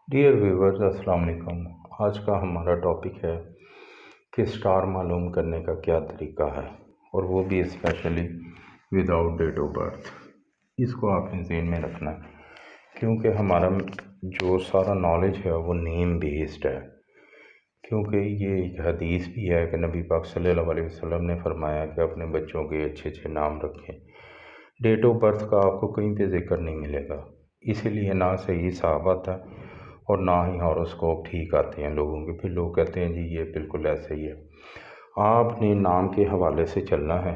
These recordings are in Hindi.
डियर व्यूवर्स, अस्सलाम वालेकुम। आज का हमारा टॉपिक है कि स्टार मालूम करने का क्या तरीका है, और वो भी specially without date of birth. इसको आपने ज़हन में रखना है, क्योंकि हमारा जो सारा नॉलेज है वो नेम बेस्ड है। क्योंकि ये एक हदीस भी है कि नबी पाक सल्लल्लाहु अलैहि वसल्लम ने फरमाया कि अपने बच्चों के अच्छे अच्छे नाम रखें। डेट ऑफ बर्थ का आपको कहीं पे जिक्र नहीं मिलेगा, इसीलिए ना सही साहब आता और ना ही हॉरोस्कोप ठीक आते हैं लोगों के। फिर लोग कहते हैं जी ये बिल्कुल ऐसे ही है। आपने नाम के हवाले से चलना है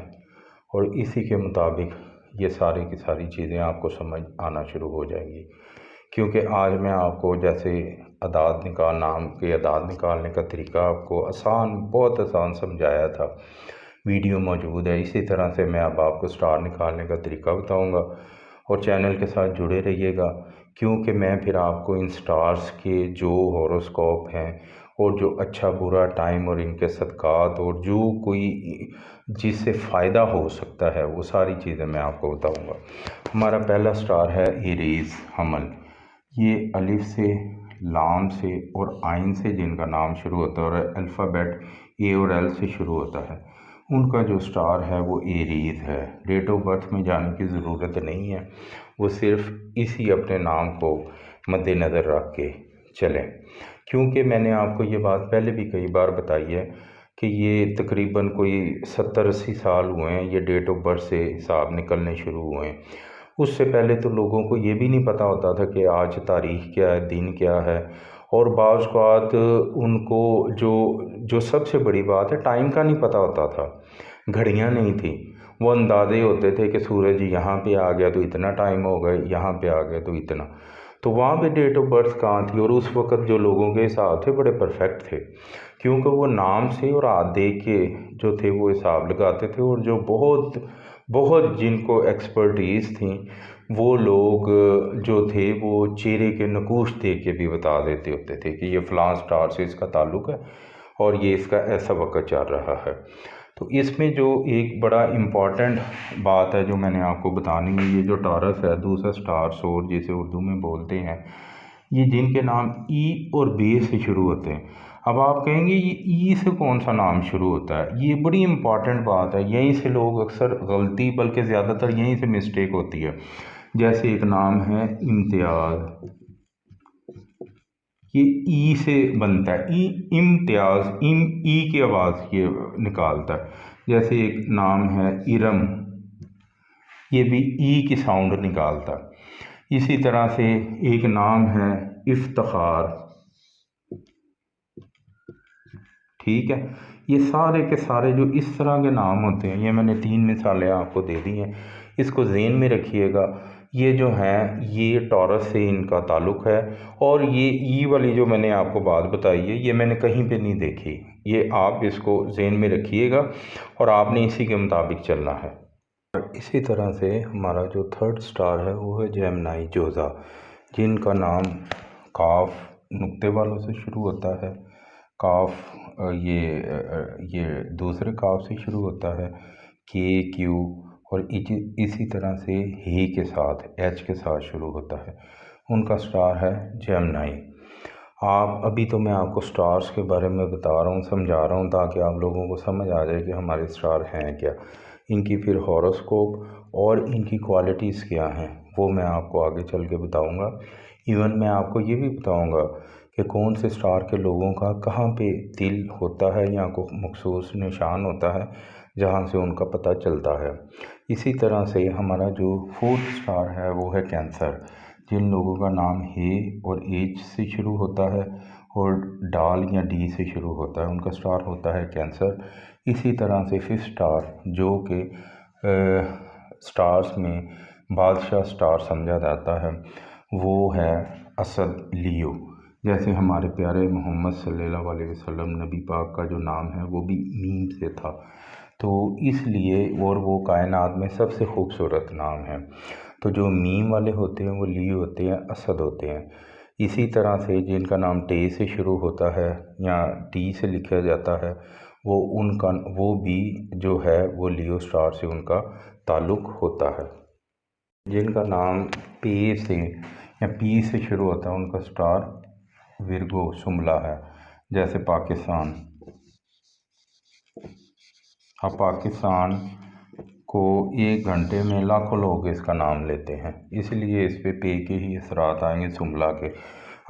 और इसी के मुताबिक ये सारी की सारी चीज़ें आपको समझ आना शुरू हो जाएंगी। क्योंकि आज मैं आपको जैसे नाम के अदाद निकालने का तरीका आपको बहुत आसान समझाया था, वीडियो मौजूद है। इसी तरह से मैं अब आपको स्टार निकालने का तरीका बताऊंगा, और चैनल के साथ जुड़े रहिएगा, क्योंकि मैं फिर आपको इन स्टार्स के जो हॉरोस्कोप हैं और जो अच्छा बुरा टाइम और इनके सदक़ात और जो कोई जिससे फ़ायदा हो सकता है वो सारी चीज़ें मैं आपको बताऊंगा। हमारा पहला स्टार है एरीज़ हमल। ये अलिफ से, लाम से और आइन से जिनका नाम शुरू होता है और अल्फ़ाबेट ए और एल से शुरू होता है, उनका जो स्टार है वो एरीज़ है। डेट ऑफ बर्थ में जाने की ज़रूरत नहीं है, वो सिर्फ इसी अपने नाम को मद्देनज़र रख के चलें। क्योंकि मैंने आपको ये बात पहले भी कई बार बताई है कि ये तकरीबन कोई 70-80 साल हुए हैं ये डेट ऑफ बर्थ से हिसाब निकलने शुरू हुए हैं। उससे पहले तो लोगों को ये भी नहीं पता होता था कि आज तारीख़ क्या है, दिन क्या है। और बाज़ बात उनको जो जो सबसे बड़ी बात है, टाइम का नहीं पता होता था। घड़ियाँ नहीं थी, वो अंदाज़े होते थे कि सूरज यहाँ पे आ गया तो इतना टाइम हो गया, यहाँ पे आ गया तो इतना। तो वहाँ पे डेट ऑफ बर्थ कहाँ थी? और उस वक़्त जो लोगों के हिसाब थे बड़े परफेक्ट थे, क्योंकि वो नाम से और हाथ देख के जो थे वो हिसाब लगाते थे। और जो बहुत बहुत जिनको एक्सपर्टीज़ थी वो लोग जो थे वो चेहरे के नकूश देख के भी बता देते होते थे कि ये फ़लाँ स्टार से इसका ताल्लुक़ है और ये इसका ऐसा वक़्त चल रहा है। तो इसमें जो एक बड़ा इम्पॉर्टेंट बात है जो मैंने आपको बतानी है, ये जो टॉरस है, दूसरा स्टार सोर जिसे उर्दू में बोलते हैं, ये जिनके नाम ई और बे से शुरू होते हैं। अब आप कहेंगे ये ई से कौन सा नाम शुरू होता है? ये बड़ी इम्पॉर्टेंट बात है, यहीं से लोग अक्सर गलती, बल्कि ज़्यादातर यहीं से मिस्टेक होती है। जैसे एक नाम है इम्तियाज़, ये ई से बनता है, इम्तियाज़, ई की आवाज़ ये निकालता है। जैसे एक नाम है इरम, ये भी ई की साउंड निकालता है। इसी तरह से एक नाम है इफ्तिखार, ठीक है। ये सारे के सारे जो इस तरह के नाम होते हैं, ये मैंने 3 मिसालें आपको दे दी हैं, इसको ज़हन में रखिएगा। ये जो हैं ये टॉरस से इनका ताल्लुक़ है, और ये ई वाली जो मैंने आपको बात बताई है ये मैंने कहीं पे नहीं देखी। ये आप इसको ज़हन में रखिएगा और आपने इसी के मुताबिक चलना है। इसी तरह से हमारा जो थर्ड स्टार है वो है जेमिनी जोज़ा, जिनका नाम काफ नुक्ते वालों से शुरू होता है। काफ ये दूसरे काफ से शुरू होता है, के, क्यू, और इसी तरह से ही के साथ, एच के साथ शुरू होता है। उनका स्टार है जेमिनी। आप अभी तो मैं आपको स्टार्स के बारे में बता रहा हूँ, समझा रहा हूँ, ताकि आप लोगों को समझ आ जाए कि हमारे स्टार हैं क्या, इनकी फिर हॉरोस्कोप और इनकी क्वालिटीज़ क्या हैं वो मैं आपको आगे चल के बताऊँगा। इवन मैं आपको ये भी बताऊँगा कि कौन से स्टार के लोगों का कहाँ पे दिल होता है या कोई मखसूस निशान होता है जहाँ से उनका पता चलता है। इसी तरह से हमारा जो फोर्थ स्टार है वो है कैंसर, जिन लोगों का नाम हे और एच से शुरू होता है और डाल या डी से शुरू होता है, उनका स्टार होता है कैंसर। इसी तरह से फिफ्थ स्टार जो कि स्टार्स में बादशाह स्टार समझा जाता है वो है असद, लियो। जैसे हमारे प्यारे मोहम्मद सल्लल्लाहु अलैहि वसल्लम नबी पाक का जो नाम है वो भी मीम से था, तो इसलिए, और वो कायनात में सबसे खूबसूरत नाम है। तो जो मीम वाले होते हैं वो लियो होते हैं, असद होते हैं। इसी तरह से जिनका नाम टे से शुरू होता है या टी से लिखा जाता है वो भी जो है वो लियो स्टार से उनका ताल्लुक़ होता है। जिनका नाम पे से या पी से शुरू होता है उनका स्टार विरगो शुमला है। जैसे पाकिस्तान, अब पाकिस्तान को 1 घंटे में लाखों लोग इसका नाम लेते हैं, इसलिए इस पे के ही असरात आएंगे शुमला के।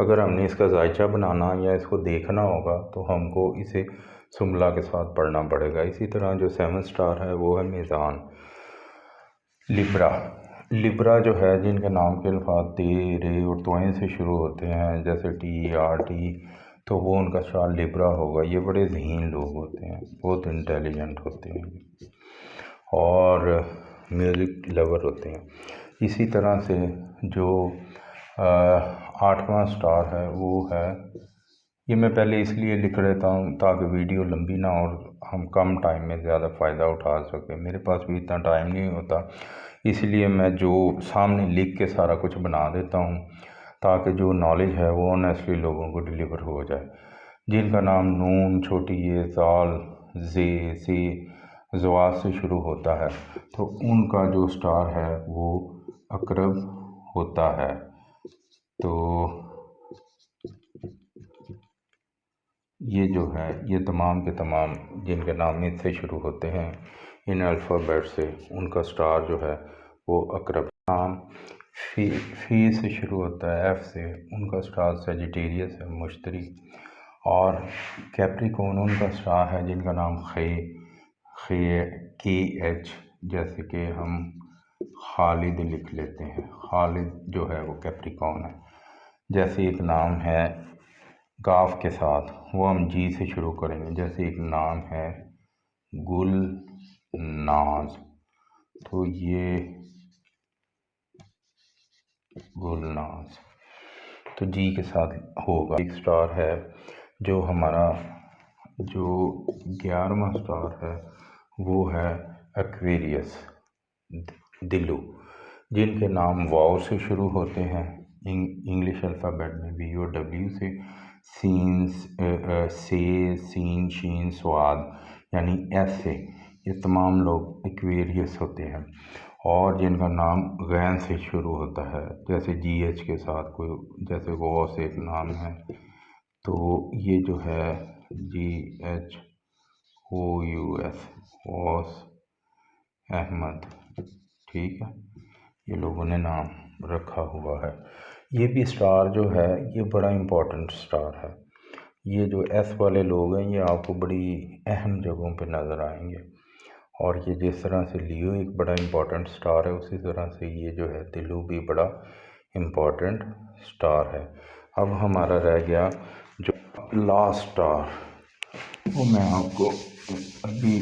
अगर हमने इसका जायचा बनाना या इसको देखना होगा तो हमको इसे शुमला के साथ पढ़ना पड़ेगा। इसी तरह जो 7 स्टार है वो है मीज़ान। लिब्रा, लिब्रा जो है जिनके नाम के अल्फाज ते, रे और तोएं से शुरू होते हैं, जैसे TRT, तो वो उनका स्टार लिब्रा होगा। ये बड़े ज़हीन लोग होते हैं, बहुत इंटेलिजेंट होते हैं और म्यूज़िक लवर होते हैं। इसी तरह से जो 8वां स्टार है वो है, ये मैं पहले इसलिए लिख लेता हूँ ताकि वीडियो लंबी ना और हम कम टाइम में ज़्यादा फ़ायदा उठा सकें। मेरे पास भी इतना टाइम नहीं होता, इसलिए मैं जो सामने लिख के सारा कुछ बना देता हूँ ताकि जो नॉलेज है वो ऑनेस्टली लोगों को डिलीवर हो जाए। जिनका नाम नून, छोटी ये, ज़ाल, जे, से, ज़वाद से शुरू होता है, तो उनका जो स्टार है वो अकरब होता है। तो ये जो है ये तमाम के तमाम जिनके नाम से शुरू होते हैं इन अल्फ़ाबेट से, उनका स्टार जो है वो अकरब। नाम फी से शुरू होता है, F से, उनका स्टार सेजिटेरियस है, मुश्तरी। और कैप्रिकॉर्न उनका स्टार है जिनका नाम KH, जैसे कि हम खालिद लिख लेते हैं, खालिद जो है वो कैप्रिकॉर्न है। जैसे एक नाम है काफ के साथ, वो हम जी से शुरू करेंगे, जैसे एक नाम है गुलनाज, तो ये गुलनाज तो जी के साथ होगा। एक स्टार है जो हमारा जो 11वां स्टार है वो है एक्वेरियस, दिलू, जिनके नाम वाव से शुरू होते हैं, इंग्लिश अल्फ़ाबेट में VOW से, सीन, शीन, स्वाद यानी S से, ये तमाम लोग एक्वेरियस होते हैं। और जिनका नाम गैन से शुरू होता है, जैसे GH के साथ कोई, जैसे गौस एक नाम है, तो ये जो है GHOUS, गौस अहमद, ठीक है, ये लोगों ने नाम रखा हुआ है। ये भी स्टार जो है ये बड़ा इम्पोर्टेंट स्टार है। ये जो S वाले लोग हैं ये आपको बड़ी अहम जगहों पे नज़र आएंगे, और ये जिस तरह से लियो एक बड़ा इम्पोर्टेंट स्टार है, उसी तरह से ये जो है दिलू भी बड़ा इम्पोर्टेंट स्टार है। अब हमारा रह गया जो लास्ट स्टार, वो मैं आपको अभी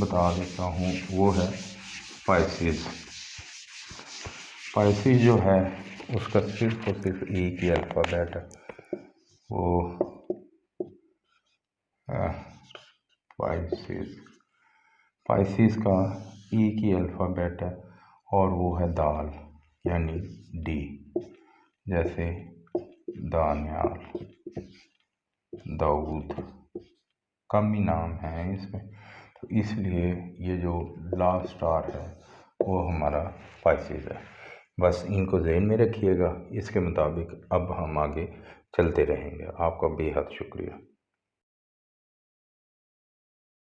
बता देता हूँ, वो है पाइसेस। पाइसेस जो है उसका सिर्फ और सिर्फ एक ही अल्फ़ाबेट है, वो पाइसेस का एक ही अल्फ़ाबेट है और वो है दाल यानी D, जैसे दानियाल, दाऊद, कम ही नाम है इसमें, तो इसलिए ये जो लास्ट स्टार है वो हमारा पाइसेस है। बस इनको ज़हन में रखिएगा, इसके मुताबिक अब हम आगे चलते रहेंगे। आपका बेहद शुक्रिया।